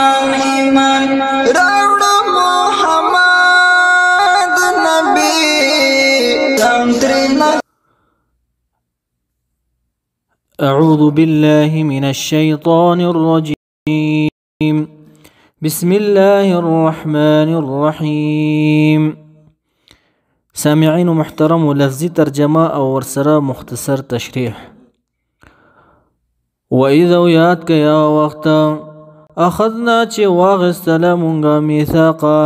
ایمان راوړو محمد نبی تمترنا. أعوذ بالله من الشيطان الرجيم. بسم الله الرحمن الرحيم. سامعين محترم لفظي ترجمة أو ورسرة مختصر تشريح. وإذا ياتك يا وقت أخذنا چه واغستل منغا ميثاقا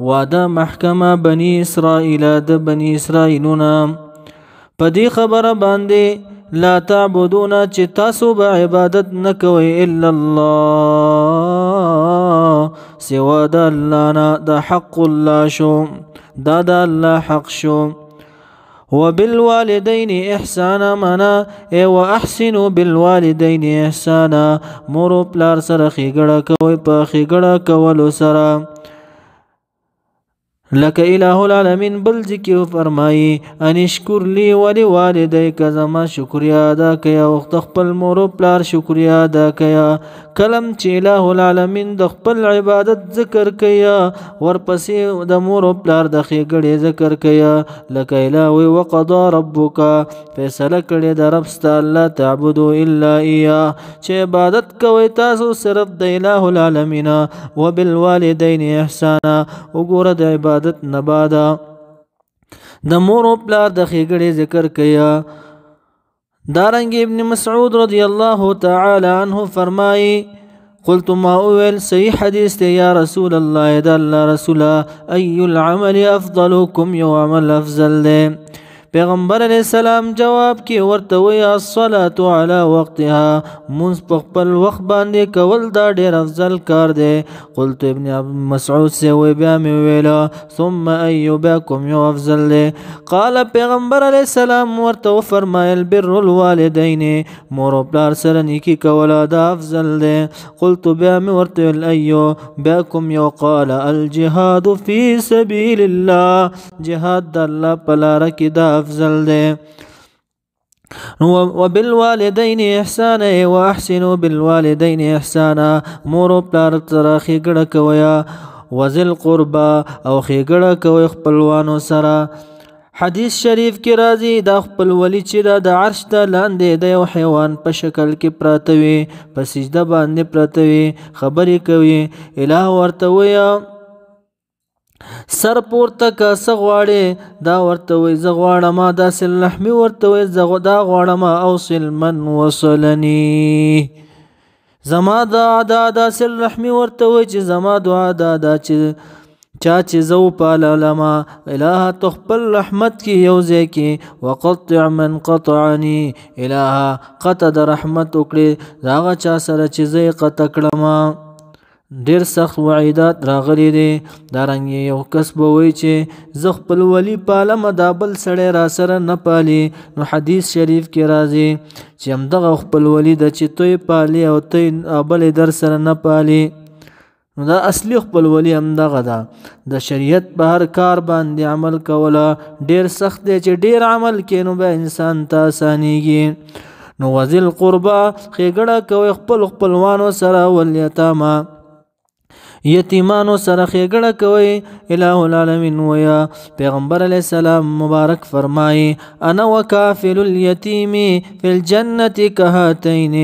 وعدا محكمة بني إسرائيل د بني إسرائيلنا پدی خبر باندې لا تعبدون چې تاسو به عبادت نکوي الا الله سوا د الله نه د حق الله شو دا د الله حق شو. وبالوالدين احسانا منا واحسنوا بالوالدين احسانا مورو پلار سره خېګړه کوي په خېګړه کولو سره لك إله العالمين بل ذکر فرمائی انشکر لی ولی والدیک زما شکریا ادا کیا وخت خپل مور پلار شکریا ادا کیا کلم چې الہ العالمین د خپل عبادت ذکر کیا ورپسې د مور پلار د خېګړې ذکر کیا لك إله وقضى ربک فیصله کړی د رب ست الله تعبدوا الا اياه چې عبادت کوي تاسو صرف د الہ العالمین وبالوالدین احسانا وګوره د عبادت نبادا د مور او پلار د خېګړې ذکر کیا. دارنګ ابن مسعود رضی الله تعالی عنہ فرمایي قلت ما اول صحیح حدیث ته یا رسول الله د الله رسول ای العمل افضلکم یو عمل افضل ده. پیغمبر علیہ السلام جواب کې ورته وی الصلاة علی وقتها منځ په خپل وخت باندې کول دا ډیر افضل کار دی. قلت ابن مسعود سے وی بیا مې ویلا ثم ایوبکم یو افضل دی. قال پیغمبر علیہ السلام ورته فرمایل بر الوالدین مور او پلار سره نیکی کول دا افضل دی. قلت بیا مې ورته ویل ایوبکم یو قال الجهاد فی سبیل الله جهاد د الله په لار کې دا افضل ده. وبالوالدين احسانا واحسنوا بالوالدين احسانا مور او پلار سره خېګړه کوي وذل قربا او خېګړه کوي خپلوانو سره. حدیث شریف کې راځي دا خپل ولی چې د عرش ته لاندې د یو حیوان په شکل کې پراته وي په سجده باندې پراته وي خبرې کوي الہ ورته وي سر پورته که څه غواړې دا ورته وایي زه غواړم داسې لحمي ورته وایي زه دا غواړم اوصل من وصلني زما دعا دا داسې لحمي ورته وایي چې زما دعا دا چې چا چې زه وپاللم الہ ته خپل رحمت کې یو ځای کې وقطع من قطعني الہ قطع د رحمت وکړې هغه چا سره چې زه یې قطع کړم. ډیر سخت وعیدات راغلي دي. دارنګ یو کس به وایي چې زه خپل ولی پالم دا بل سړی را سره نه پالي نو حدیث شریف کې راځي چې همدغه خپل ولی د چې توی پالي او توی بل در سره نه پالي نو دا اصلي خپل ولی همدغه ده. د شریعت په هر کار باندې عمل کوله ډیر سخت دی چې ډیر عمل کې نو به انسان ته آسانیږي. نو وذل قربا خېګړه کوي خپلوانو سره والیتاما یتیمانو سره خېګړه کوي الہ العالمین ویا. پیغمبر علیہ السلام مبارک فرمایي انا وکافل الیتیم فی الجنة کهاتین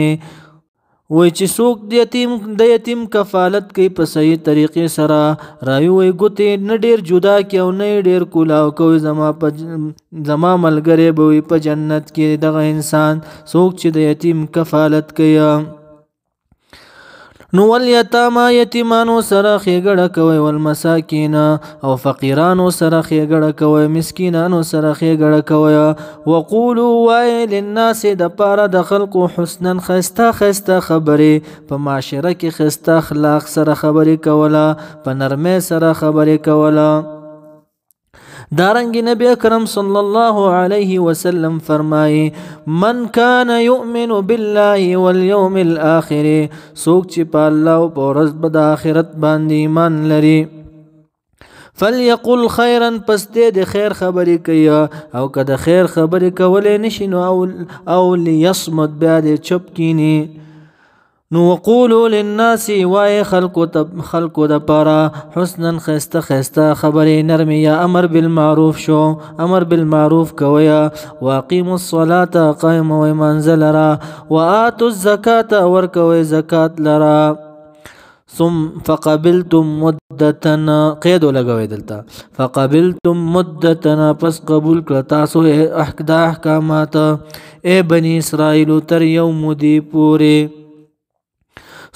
وای چې څوک د یتیم کفالت کوي په صحیح طریقې سره راوي وای ګوتې نه ډیر جدا کې او نه ډیر کولاو کوي زما ملګری به وي په جنت کې دغه انسان څوک چې د یتیم کفالت کوي. نو والیتاما یتیمانو سره خېګړه کوي والمساکین او فقیرانو سره خېګړه کوي مسکینانو سره خېګړه کوي. وقولوا وای للناس د پاره د خلقو حسنا خسته خبرې په معاشره کې خسته اخلاق سره خبرې کوله په نرمۍ سره خبرې کوله. دارنګ نبی اکرم صلی الله علیه وسلم فرمایي من کان یؤمن بالله واليوم الاخر سوک چې په الله او په ورځ د آخرت باندې ایمان لري فليقل خيرا پس د خیر خبرې کوي او که د خیر خبرې کولې نشي نو او ليصمت بیا د چپ کینی نو وقولوا للناس وای خلقو د پارا حسنا خسته خسته خبرې نرمي یا امر بالمعروف شو امر بالمعروف کویا واقیموا الصلاة قائم و منزل را وآتوا الزکاة ورکوي زکات لرا ثم فقبلتم مدتنا قید لګوي دلته فقبلتم مدتنا پس قبول کړ تاسو احکامات اے بنی اسرائیل تر یوم دی پوره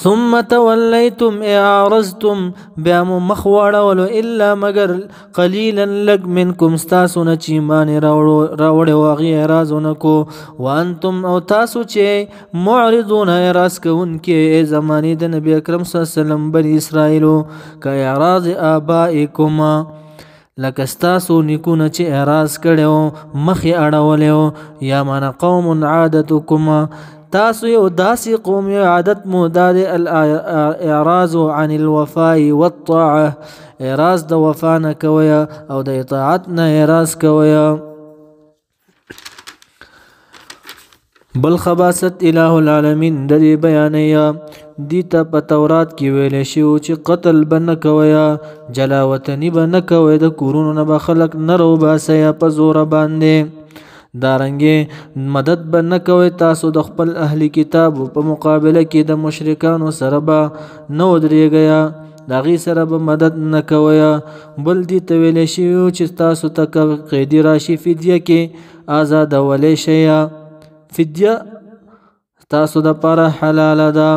ثم تولیتم اعرضتم بیامو مخواړولو الا مگر قلیلا لگ منکم ستاسو نه چې ایمان راوړې واغې اعراضونه کو وانتم او تاسو چې معرضون اعراض کوونکې زمانې د نبی اکرم صلی الله علیه وسلم بني اسرائیلو که اعراض آبائکم لکه ستاسو نیکونه چې اعراض کړو مخې اړولیو یا معنا قوم عادتکم تاسو یو داسې قوم یو عادت مو دا د الاعراض عن الوفاء والطاعه اعراض د وفا نه کویا او د اطاعت نه اعراض کویا بل خباست اله العالمین د دې بیانیا دي ته په تورات کې ویل شي چې قتل بنه کویا جلاوطنی بنه کوي د کورونو نه به خلک نه رو باسیا په زور باندې دارنګه مدد به نه کوي تاسو د خپل اهلی کتاب په مقابله کې د مشرکانو سره به نه ودرېږئ د هغې سره به مدد نه کوئ بل دې ته ویلی شوي چې تاسو ته قیدي راشي فدیه کې آزادولی شئ فدیه تاسو دپاره حلاله ده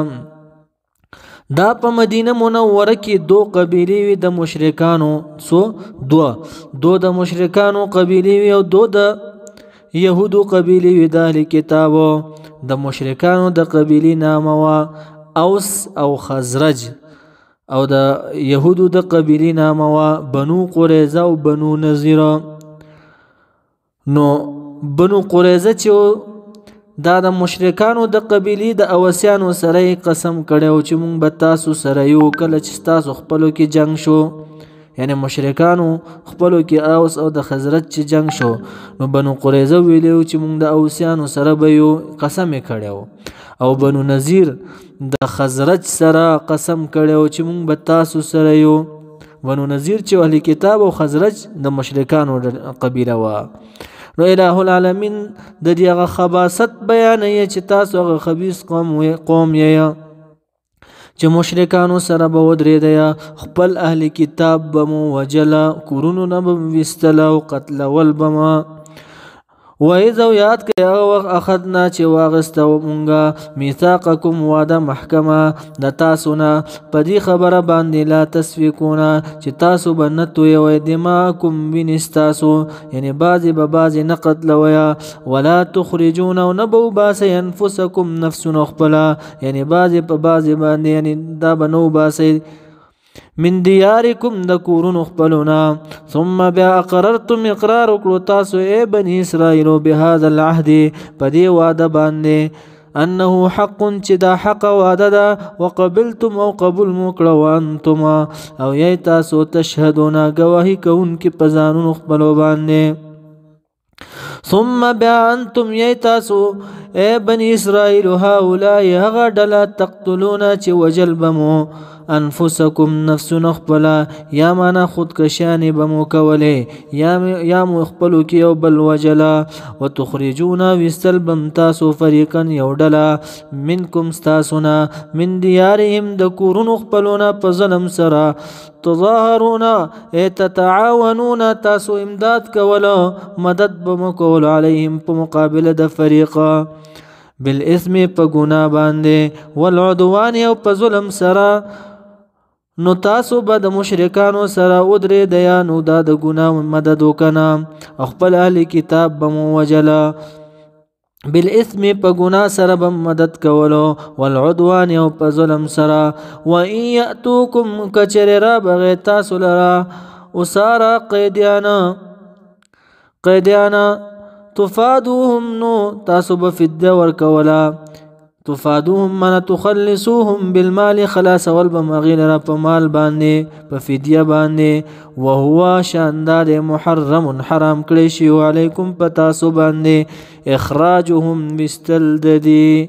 دا په مدینه منوره کې دو قبیلې وي د مشرکانو دو د مشرکانو قبیلې وي او دو د یهودو قبیلی وی د اهل کتابو د مشرکانو د قبیلی نامه وا اوس او خزرج او د یهودو د قبیلی نامه وا بنو قریظه او بنو نذیر نو بنو قریظه چې دا د مشرکانو د قبیلی د اوسیانو سره قسم کړو چې مونږ به تاسو سره یو کله چې تاسو خپلو کې جنگ شو یعنی مشرکانو خپلو کې اوس او د خزرج چې جنگ شو نو بنو قریظه ویلو چې موږ د اوسیانو سره به یو قسم کړو او بنو نذیر د خزرج سره قسم کړو چې موږ به تاسو سره یو بنو نذیر چې اهل کتاب او خزرج د مشرکانو قبیله وا نو الہ العالمین د دې خباست بیانوي چې تاسو هغه خبيث قوم یې چې مشرکانو سره به ودرېدیا خپل اهل کتاب به مو وجله کورونو نه به ویستله او قتلول به مو وایذ او یاد کړئ هغه وخت اخذنا چې واغسته مونږه میثاقکم وعده محکمه د تاسو نه په دې خبره باندې لا تسفکونه چې تاسو به نه تویوئ دماءکم وینې ستاسو یعنی بعضې به بعضې نه قتلویه ولا تخرجون او نه به وباسئ انفسکم نفسونه خپله یعنی بعضې په بعضې باندې یعنی دا به نه وباسئ من دیارکم د کورونو خپلونا ثم بیا اقررتم اقرار وکړو تاسو ای بنی اسرائیلو بهذا العهد په دې وعده باندې انه حق چې دا حق وعده ده وقبلتم او قبول مو کړو وانتم او یی تاسو تشهدون گواهی کوونکي په ځانونو خپلو باندې ثم بیا انتم یی تاسو ای بنی اسرائیل هؤلاء هغه ډله تقتلون چې وجل بمو انفسکم نفس نخبلا یا مانا خودکشانی بمو کولی یا مو خپلو کی یو بل وجلا وتخرجون ویستل بم تاسو فریقا یو ډلا منکم ستاسونا من دیارهم د کورونو خپلونا په ظلم سره تظاهرون تتعاونون تاسو امداد کولو مدد بمو کولو علیهم په مقابله د فریقا بالاثم په ګناه باندې والعدوان او په ظلم سره نو تاسو به د مشرکانو سره ودرېدیا نو دا د ګناه مدد وکنه خپل اهل کتاب به مو وجله بالاثم په ګناه سره به مدد کولو والعدوان او په ظلم سره وان یاتوکم کچر را بغی تاسو لرا اسارا قیدیانا تفادوهم نو تاسو به فدیه ورکولا تفادوهم من تخلصوهم بالمال خلاص والبمغیل را په مال باندې په فدیه باندې وهو شاندار محرم حرام کړی شی علیکم په تاسو باندې اخراجهم مستلددی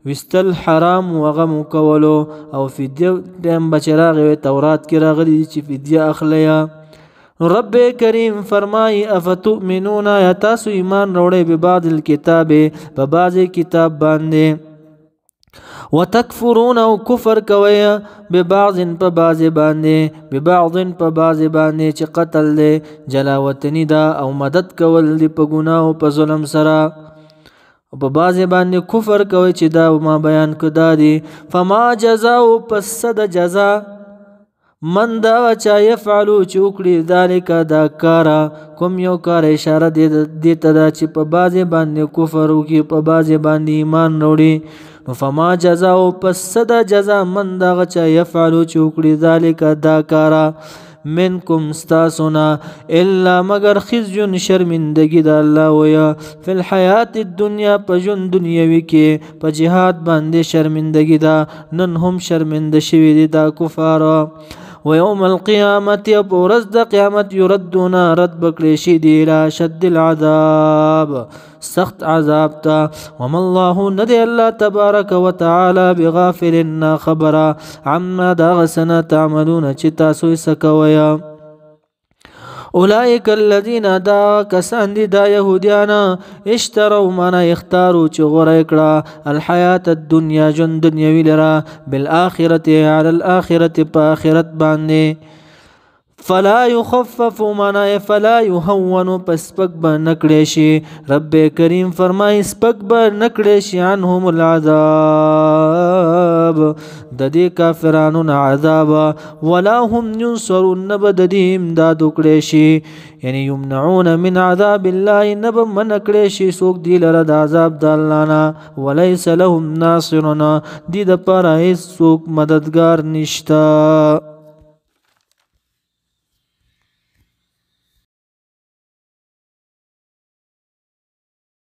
وستل حرام وغم کولو او فدیه ټیم بچ راغی تورات کې راغلی چې فدیه اخلیا. رب کریم فرمای افتؤمنون یا تاسو ایمان وروړئ ببعض الکتاب په بعض کتاب باندې وتکفرون او کفر کوي ببعض په بعض باندې چې قتل دی جلاوطنی دا او مدد کول دی په ګناه او په ظلم سره په بعض باندې کفر کوي چې دا ما بیان کړه دی. فما جزاء پس د جزاء من دا چا یفعلو چې وکړي ذالک دا کارا کوم یو کار اشاره دی ته دا چې په بعض باندې کفر وکړي په بعض باندې ایمان وروړي. نو فما جزاء پس د جزاء من دا چا یفعلو چې وکړي ذالک دا کارا منکم ستاسونا الا مگر خزي شرمندگی د الله ویا فی الحیات الدنیا په ژوند دنیوي کې په جهاد باندې شرمندگی دا نن هم شرمنده شوی دي دا کفار. ويوم القيامة ورځ د قیامت يردون رد بکړي شي دي الى شد العذاب سخت عذاب تا. وما الله ندي الله تبارك وتعالى بغافل خبر عما دغسنا تعملون چې تاسو یې سکویا. اولئک الذین دا کسان دي دا یهودیانا اشتروا مانا اختاروا چې غوره کړه الحیات الدنیا ژوند دنیوي لرا بالآخرة علی الآخرة په آخرت باندې فلا يخفف مانا فلا يهون پس سپک به نکړی شي. رب کریم فرمای سپک به نکړی شي عنهم العذاب د دې کافرانو عذاب ولا هم ينصرون نب د دې امداد وکړی شي یعنی یمنعون من عذاب الله نب من کړی شي څوک دی لره د عذاب د الله نه وليس لهم ناصرون دې د پاره هیڅ څوک مددگار نشته.